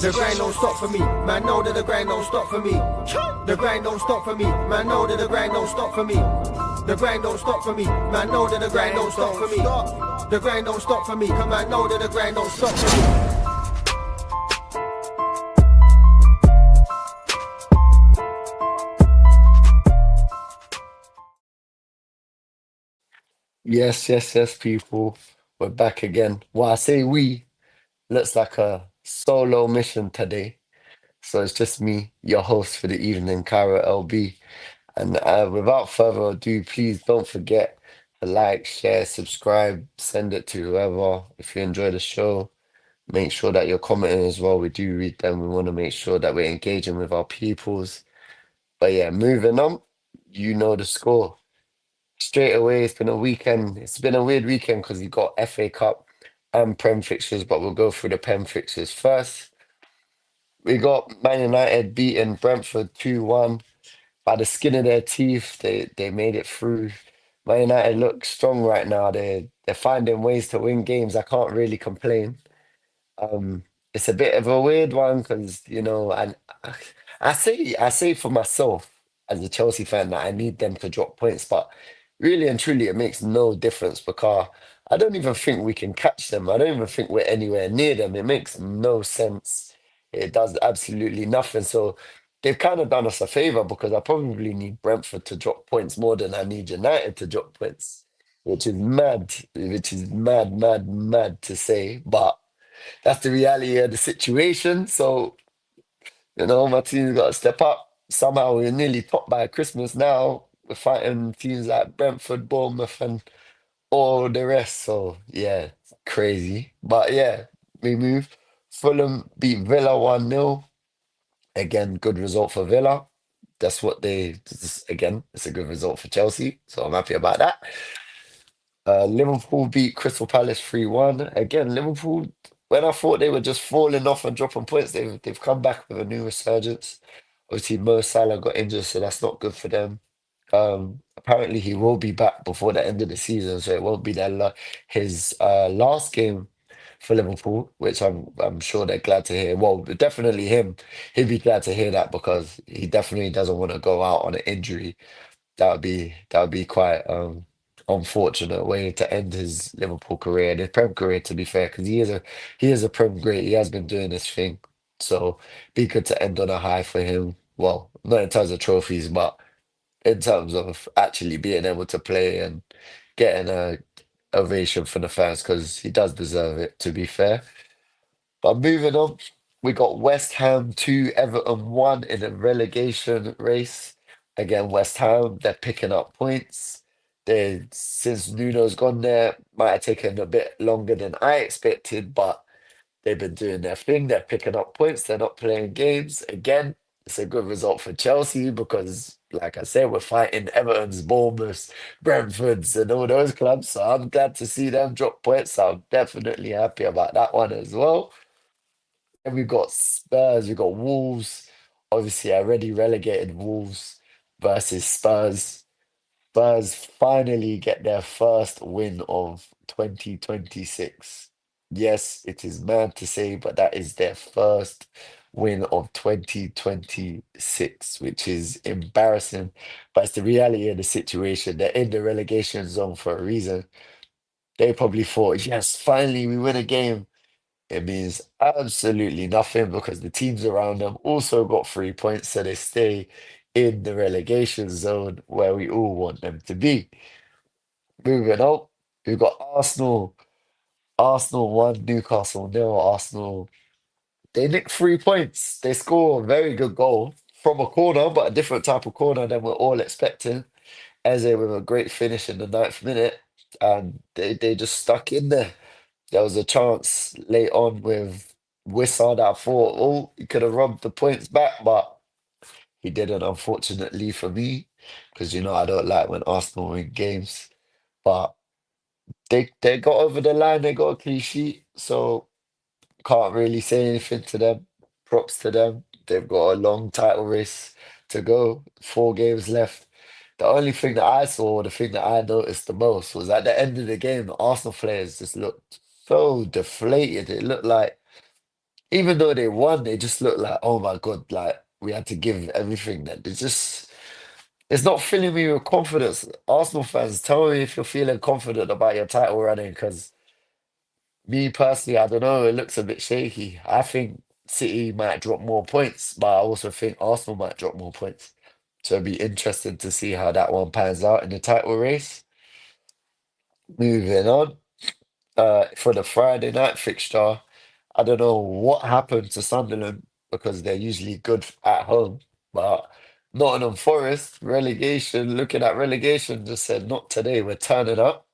The grind don't stop for me, man, know that the grind don't stop for me. The grind don't stop for me, man, know that the grind don't stop for me. The grind don't stop for me, man, know that the grind don't stop for me. The grind don't stop for me, come on, know that the grind don't stop for me. Yes, yes, yes, people. We're back again. Well, I say we. Looks like a solo mission today. So it's just me, your host for the evening, Kairo L-B. And without further ado, please don't forget to like, share, subscribe, send it to whoever. If you enjoy the show, make sure that you're commenting as well. We do read them. We want to make sure that we're engaging with our peoples. But yeah, moving on, you know the score. Straight away, it's been a weekend. It's been a weird weekend because you got FA Cup and Prem fixtures, but we'll go through the Prem fixtures first. We got Man United beating Brentford 2-1 by the skin of their teeth. They made it through. Man United look strong right now. They're finding ways to win games. I can't really complain. Um, it's a bit of a weird one because and I say for myself as a Chelsea fan that I need them to drop points, but really and truly, it makes no difference because I don't even think we can catch them. I don't even think we're anywhere near them. It makes no sense. It does absolutely nothing. So they've kind of done us a favor because I probably need Brentford to drop points more than I need United to drop points, which is mad, mad, mad to say, but that's the reality of the situation. So, my team's got to step up. Somehow we're nearly top by Christmas now. We're fighting teams like Brentford, Bournemouth, and all the rest. So, yeah, crazy. But yeah, we move. Fulham beat Villa 1-0. Again, good result for Villa. That's what again, it's a good result for Chelsea. So I'm happy about that. Liverpool beat Crystal Palace 3-1. Again, Liverpool, when I thought they were just falling off and dropping points, they've come back with a new resurgence. Obviously, Mo Salah got injured, so that's not good for them. Apparently, he will be back before the end of the season, so it won't be his last game for Liverpool, which I'm sure they're glad to hear. Well, definitely him. He'd be glad to hear that because he definitely doesn't want to go out on an injury. That would be quite unfortunate way to end his Liverpool career and his Prem career, to be fair, because he is a Prem great. He has been doing this thing, so be good to end on a high for him. Well, not in terms of trophies, but in terms of actually being able to play and getting a ovation from the fans because he does deserve it. To be fair. But moving on, we got West Ham 2, Everton 1 in a relegation race. Again, West Ham, they're picking up points. Since Nuno's gone there, might have taken a bit longer than I expected, but they've been doing their thing. They're picking up points. They're not playing games. Again, it's a good result for Chelsea because, like I said, we're fighting Everton's, Bournemouth's, Brentford's, and all those clubs. So I'm glad to see them drop points. So I'm definitely happy about that one as well. And we've got Spurs, we've got Wolves. Obviously, I already relegated Wolves versus Spurs. Spurs finally get their first win of 2026. Yes, it is mad to say, but that is their first win of 2026, which is embarrassing. But it's the reality of the situation. They're in the relegation zone for a reason. They probably thought, yes, finally we win a game. It means absolutely nothing because the teams around them also got 3 points, so they stay in the relegation zone where we all want them to be. Moving on, we've got Arsenal. Arsenal 1, Newcastle nil. Arsenal, they nicked 3 points. They score a very good goal from a corner, but a different type of corner than we're all expecting. Eze with a great finish in the 9th minute, and they just stuck in there. There was a chance late on with Wissa that I thought, oh, he could have rubbed the points back, but he didn't, unfortunately for me, because I don't like when Arsenal win games. But they got over the line, they got a clean sheet, so can't really say anything to them. Props to them. They've got a long title race to go, 4 games left. The only thing that I saw, the thing that I noticed the most was at the end of the game, the Arsenal players just looked so deflated. It looked like even though they won, they just look like, oh my God, like we had to give everything. That it's just, it's not filling me with confidence. Arsenal fans, tell me if you're feeling confident about your title running, because me personally, I don't know, it looks a bit shaky. I think City might drop more points, but I also think Arsenal might drop more points. So it'd be interesting to see how that one pans out in the title race. Moving on, for the Friday night fixture, I don't know what happened to Sunderland because they're usually good at home, but Nottingham Forest relegation, looking at relegation, just said not today. We're turning up.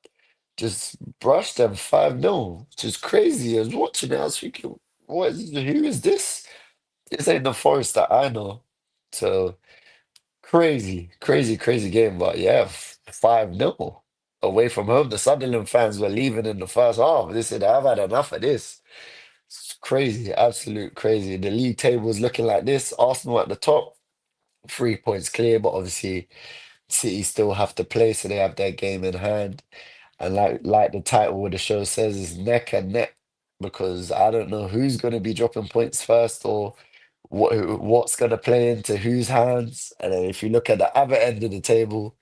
Just brushed them 5-0, which is crazy. I was watching it, I was thinking, who is this? This ain't the Forest that I know. So crazy, crazy, crazy game. But yeah, 5-0 away from home. The Sunderland fans were leaving in the first half. They said, I've had enough of this. It's crazy, absolute crazy. The league table is looking like this. Arsenal at the top, 3 points clear, but obviously City still have to play, so they have their game in hand. And like the title of the show says, it's neck and neck because I don't know who's going to be dropping points first or what's going to play into whose hands. And then if you look at the other end of the table,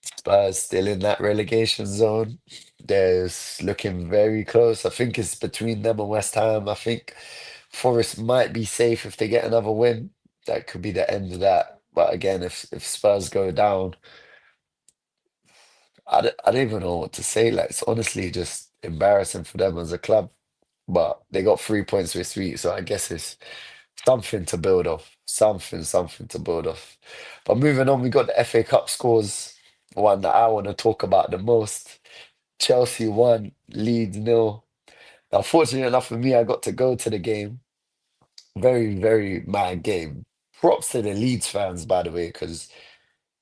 Spurs still in that relegation zone. There's looking very close. I think it's between them and West Ham. I think Forest might be safe if they get another win. That could be the end of that. But again, if Spurs go down, I don't even know what to say. Like, it's honestly just embarrassing for them as a club. But they got 3 points this week, so I guess it's something to build off. Something to build off. But moving on, we got the FA Cup scores. One that I want to talk about the most. Chelsea won, Leeds nil. Now, fortunate enough for me, I got to go to the game. Very, very mad game. Props to the Leeds fans, by the way, because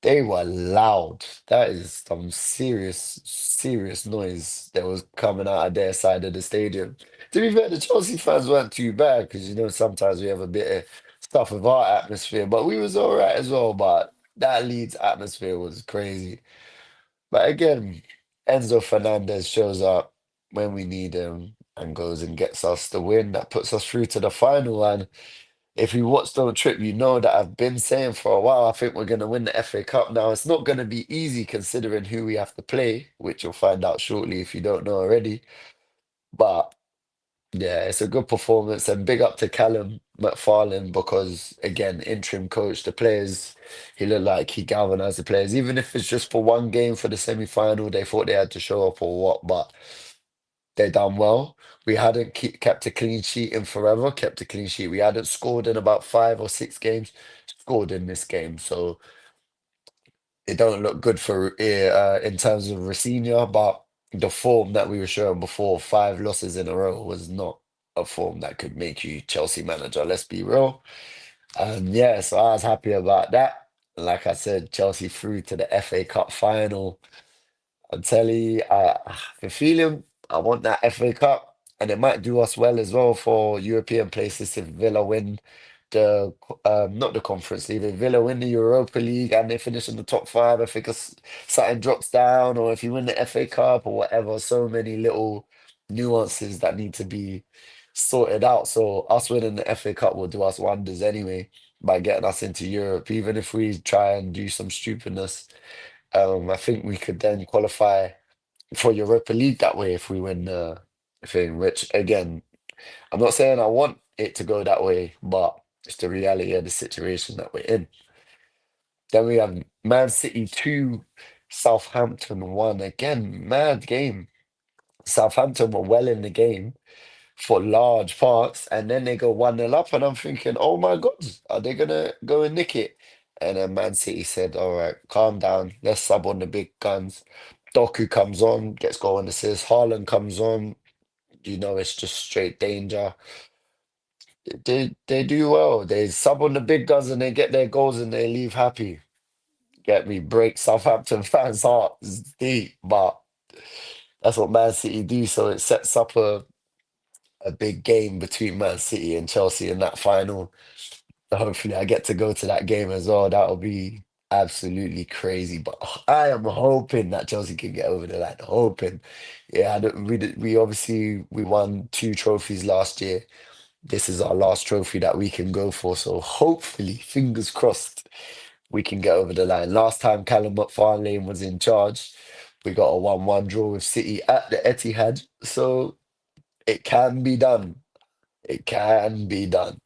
they were loud. That is some serious, serious noise that was coming out of their side of the stadium. To be fair, the Chelsea fans weren't too bad because you know sometimes we have a bit of stuff with our atmosphere, but we was all right as well. But that Leeds atmosphere was crazy. But again, Enzo Fernandez shows up when we need him and goes and gets us the win that puts us through to the final. And if you watch the trip, you know that I've been saying for a while, I think we're going to win the FA Cup. Now, it's not going to be easy considering who we have to play, which you'll find out shortly if you don't know already. But yeah, it's a good performance and big up to Callum McFarlane because, again, interim coach, the players, he looked like he galvanized the players. Even if it's just for one game for the semi-final, they thought they had to show up or what, but they done well. We hadn't kept a clean sheet in forever, kept a clean sheet. We hadn't scored in about 5 or 6 games, scored in this game. So it don't look good for in terms of Rosenior, but the form that we were showing before, 5 losses in a row, was not a form that could make you Chelsea manager. Let's be real. And yeah, so I was happy about that. Like I said, Chelsea through to the FA Cup final. I'm telling you, I have a feeling I want that FA Cup, and it might do us well as well for European places if Villa win the not the Conference League, if Villa win the Europa League and they finish in the top five. I think something drops down, or if you win the FA Cup or whatever. So many little nuances that need to be sorted out. So us winning the FA Cup will do us wonders anyway by getting us into Europe, even if we try and do some stupidness. I think we could then qualify for Europa League that way if we win the thing, which again, I'm not saying I want it to go that way, but it's the reality of the situation that we're in. Then we have Man City 2, Southampton 1. Again, mad game. Southampton were well in the game for large parts, and then they go 1-0 up, and I'm thinking, oh my God, are they gonna go and nick it? And then Man City said, all right, calm down, let's sub on the big guns. Doku comes on, gets goal and assist. Haaland comes on, you know it's just straight danger. They do well. They sub on the big guns and they get their goals and they leave happy. Get me, break Southampton fans' hearts deep, but that's what Man City do. So it sets up a big game between Man City and Chelsea in that final. Hopefully, I get to go to that game as well. That'll be absolutely crazy. But I am hoping that Chelsea can get over the line. Hoping, yeah. We obviously we won 2 trophies last year, this is our last trophy that we can go for. So hopefully, fingers crossed, we can get over the line. Last time Callum McFarlane was in charge, we got a 1-1 draw with City at the Etihad. So it can be done. It can be done.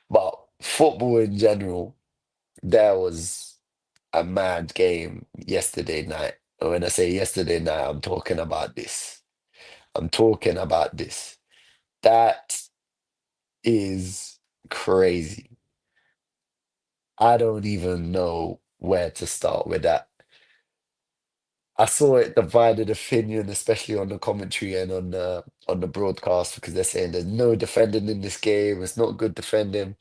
But football in general, there was a mad game yesterday night. And when I say yesterday night, I'm talking about this. I'm talking about this. That is crazy. I don't even know where to start with that. I saw it divided opinion, especially on the commentary and on the broadcast, because they're saying there's no defending in this game. It's not good defending.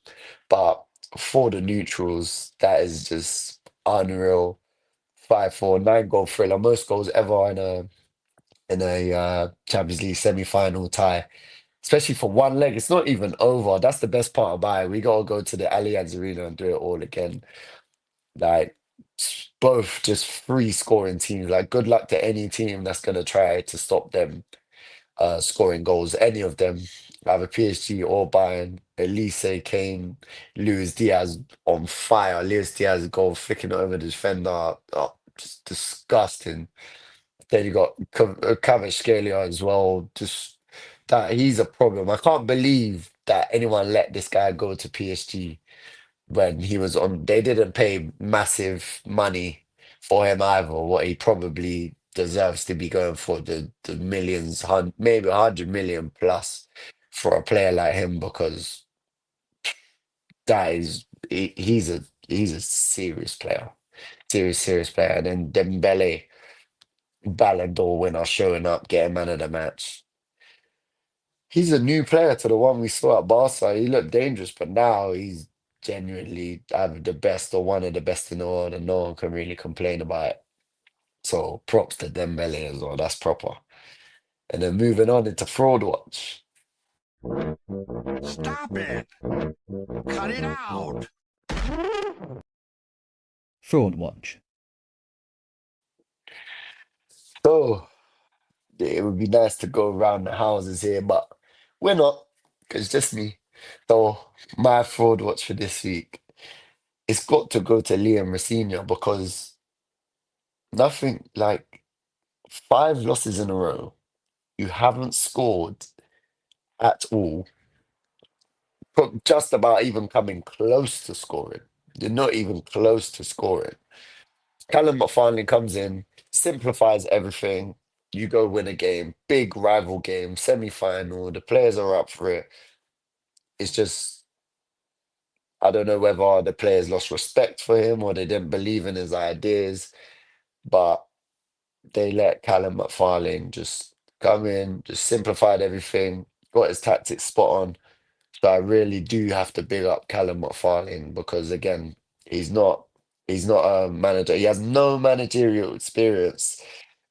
But for the neutrals, that is just unreal. 5-4, 9 goal thriller, most goals ever in a Champions League semi-final tie, especially for one leg. It's not even over. That's the best part about it. We gotta go to the Allianz Arena and do it all again. Like both just free scoring teams. Like good luck to any team that's gonna try to stop them scoring goals. Any of them, either PSG or Bayern. Elise, Kane, Luis Diaz on fire. Luis Diaz goal flicking it over the defender. Oh, just disgusting. Then you got Kvaratskhelia as well. Just that he's a problem. I can't believe that anyone let this guy go to PSG when he was on. They didn't pay massive money for him either. What he probably deserves to be going for the millions, maybe 100 million plus for a player like him because that is he's a serious player, serious player. And then Dembele, Ballon d'Or winner, showing up, getting man of the match. He's a new player to the one we saw at Barca. He looked dangerous, but now he's genuinely either the best or one of the best in the world, and no one can really complain about it. So props to Dembele as well. That's proper. And then moving on into Fraud Watch. Stop it! Cut it out! Fraud Watch. So it would be nice to go around the houses here, but we're not, because it's just me. So my Fraud Watch for this week, it's got to go to Liam Rosinha because nothing like 5 losses in a row. You haven't scored at all, just about even coming close to scoring. You're not even close to scoring. Callum finally comes in, simplifies everything. You go win a game, big rival game, semi-final. The players are up for it. It's just, I don't know whether the players lost respect for him or they didn't believe in his ideas, but they let Callum McFarlane just come in, just simplified everything, got his tactics spot on. So I really do have to big up Callum McFarlane because again, he's not he's not a manager. He has no managerial experience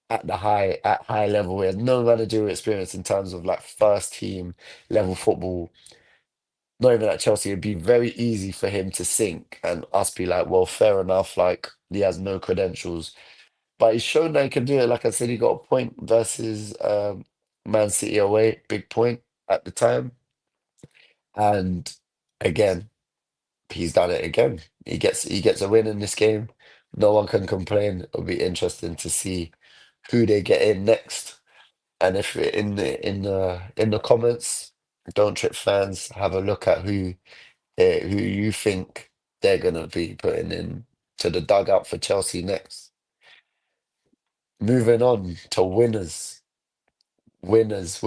at high level. He has no managerial experience in terms of like first team level football. Not even at Chelsea, it'd be very easy for him to sink and us be like, well, fair enough, like he has no credentials. But he's shown that he can do it. Like I said, he got a point versus Man City away, big point at the time. And again, he's done it again. He gets a win in this game. No one can complain. It'll be interesting to see who they get in next. And if in the comments, Don't Trip fans, have a look at who you think they're gonna be putting in to the dugout for Chelsea next. Moving on to winners. Winners.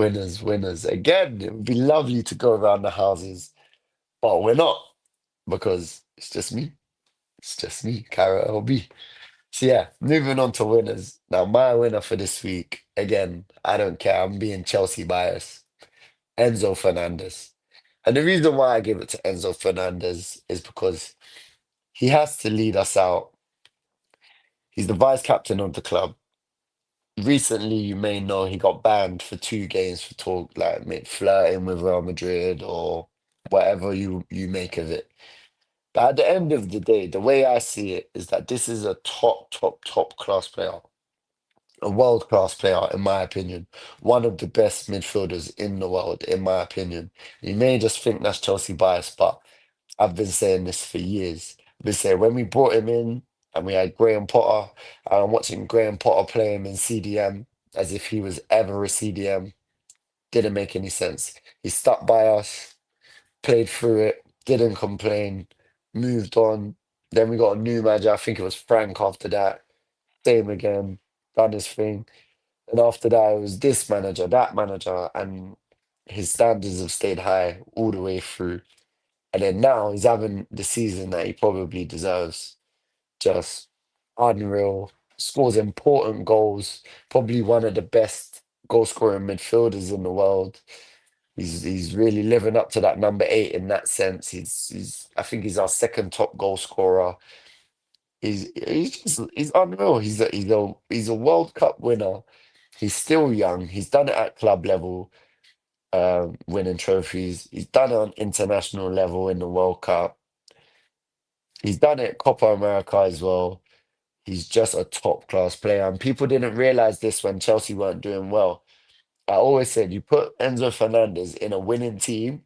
Again, it would be lovely to go around the houses, but we're not because it's just me. It's just me, Kairo L-B. So yeah, moving on to winners. Now, my winner for this week, again, I don't care. I'm being Chelsea biased. Enzo Fernandez. And the reason why I give it to Enzo Fernandez is because he has to lead us out. He's the vice captain of the club. Recently, you may know he got banned for 2 games for talk like flirting with Real Madrid or whatever you make of it. But at the end of the day, the way I see it is that this is a top class player. a world-class player, in my opinion. One of the best midfielders in the world, in my opinion. You may just think that's Chelsea bias, but I've been saying this for years. I've been saying when we brought him in and we had Graham Potter, and I'm watching Graham Potter play him in CDM as if he was ever a CDM. Didn't make any sense. He stuck by us, played through it, didn't complain, moved on. Then we got a new manager. I think it was Frank after that. Same again, done his thing. And after that, it was this manager, that manager, and his standards have stayed high all the way through. And then now he's having the season that he probably deserves. Just unreal. Scores important goals. Probably one of the best goal scoring midfielders in the world. He's really living up to that number 8 in that sense. He's I think he's our second top goal scorer. He's unreal. He's a World Cup winner. He's still young. He's done it at club level, winning trophies. He's done it on international level in the World Cup. He's done it Copa America as well. He's just a top class player, and people didn't realize this when Chelsea weren't doing well. I always said you put Enzo Fernandez in a winning team,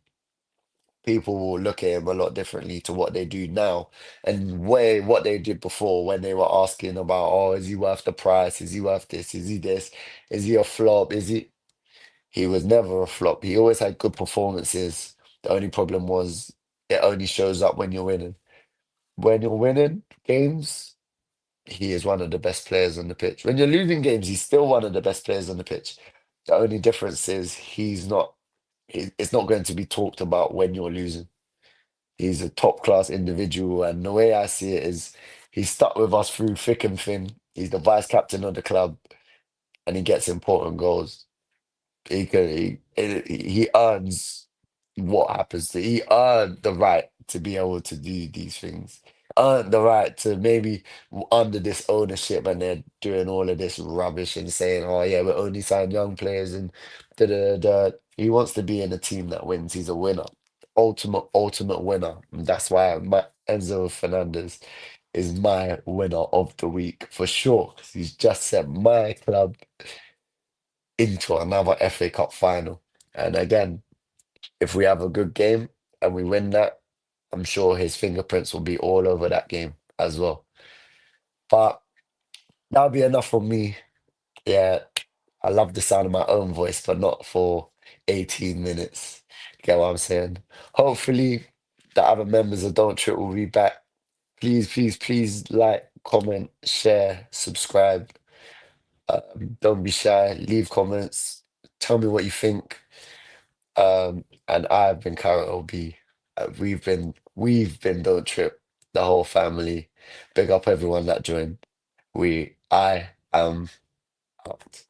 people will look at him a lot differently to what they do now and way what they did before when they were asking about, oh, is he worth the price? Is he worth this? Is he this? Is he a flop? Is he? He was never a flop. He always had good performances. The only problem was it only shows up when you're winning. When you're winning games, he is one of the best players on the pitch. When you're losing games, he's still one of the best players on the pitch. The only difference is he's not. It's not going to be talked about when you're losing. He's a top class individual, and the way I see it is he's stuck with us through thick and thin. He's the vice captain of the club, and he gets important goals. He earns what happens to. He earned the right to be able to do these things. Earned the right to maybe under this ownership, and they're doing all of this rubbish and saying, "Oh yeah, we're only signing young players," and da da da. He wants to be in a team that wins. He's a winner, ultimate winner. And that's why Enzo Fernandez is my winner of the week for sure. 'Cause he's just sent my club into another FA Cup final. And again, if we have a good game and we win that, I'm sure his fingerprints will be all over that game as well. But that'll be enough from me. Yeah, I love the sound of my own voice, but not for 18 minutes. Get what I'm saying? Hopefully, the other members of Don't Trip will be back. Please, please, please like, comment, share, subscribe. Don't be shy. Leave comments. Tell me what you think. And I've been Kairo L-B. We've been Don't Trip, the whole family. Big up everyone that joined. I am out.